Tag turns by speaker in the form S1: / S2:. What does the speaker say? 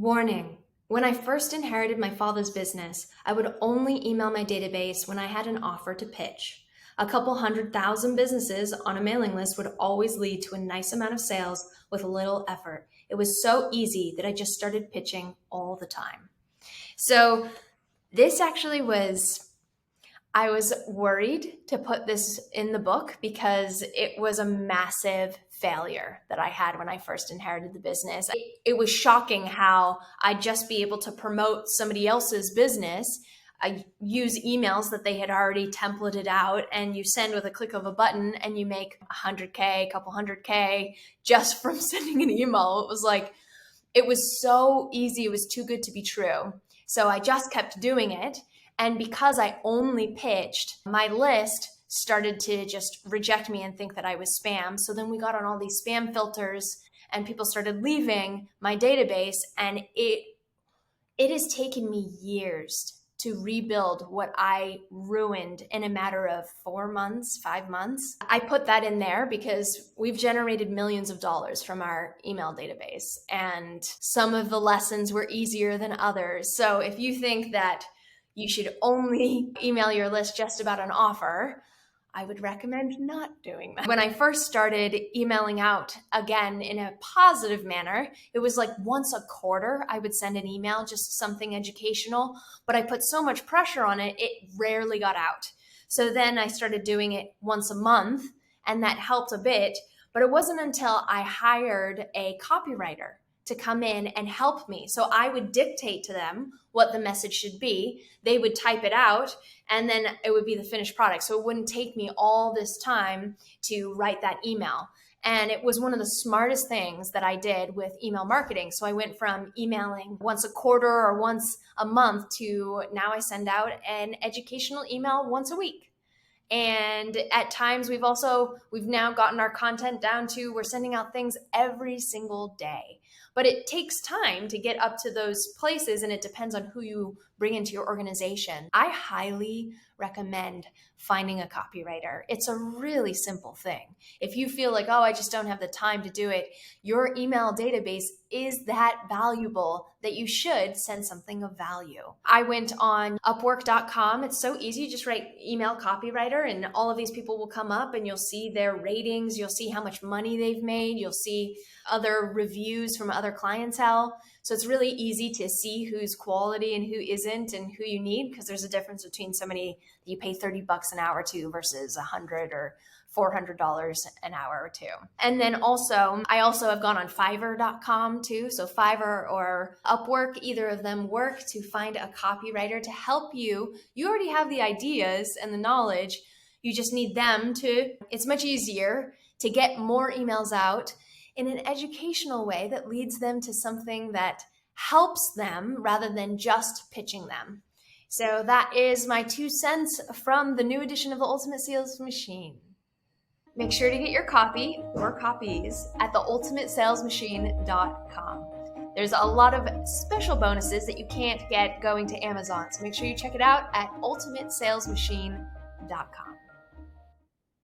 S1: Warning. When I first inherited my father's business, I would only email my database when I had an offer to pitch. A couple 100,000 businesses on a mailing list would always lead to a nice amount of sales with little effort. It was so easy that I just started pitching all the time. So this actually I was worried to put this in the book because it was a massive failure that I had when I first inherited the business. It was shocking how I'd just be able to promote somebody else's business. I use emails that they had already templated out, and you send with a click of a button and you make 100K, a couple 100K just from sending an email. It was so easy. It was too good to be true. So I just kept doing it. And because I only pitched, my list started to just reject me and think that I was spam. So then we got on all these spam filters and people started leaving my database. And it has taken me years to rebuild what I ruined in a matter of 4 months, 5 months. I put that in there because we've generated millions of dollars from our email database. And some of the lessons were easier than others. So if you think that you should only email your list just about an offer, I would recommend not doing that. When I first started emailing out again in a positive manner, it was like once a quarter I would send an email, just something educational, but I put so much pressure on it, it rarely got out. So then I started doing it once a month, and that helped a bit, but it wasn't until I hired a copywriter to come in and help me. So I would dictate to them what the message should be. They would type it out, and then it would be the finished product. So it wouldn't take me all this time to write that email. And it was one of the smartest things that I did with email marketing. So I went from emailing once a quarter or once a month to now I send out an educational email once a week. And at times we've now gotten our content down to we're sending out things every single day. But it takes time to get up to those places, and it depends on who you bring into your organization. I highly recommend finding a copywriter. It's a really simple thing. If you feel like, oh, I just don't have the time to do it, your email database is that valuable that you should send something of value. I went on Upwork.com. It's so easy. You just write email copywriter and all of these people will come up and you'll see their ratings. You'll see how much money they've made. You'll see other reviews from other clientele. So it's really easy to see who's quality and who isn't and who you need, because there's a difference between somebody that you pay $30 an hour to versus $100 or $400 an hour or two. And then I also have gone on Fiverr.com too. So Fiverr or Upwork, either of them work to find a copywriter to help you. You already have the ideas and the knowledge. You just need them to, it's much easier to get more emails out in an educational way that leads them to something that helps them rather than just pitching them. So that is my 2 cents from the new edition of the Ultimate Sales Machine. Make sure to get your copy or copies at theultimatesalesmachine.com. There's a lot of special bonuses that you can't get going to Amazon. So make sure you check it out at ultimatesalesmachine.com.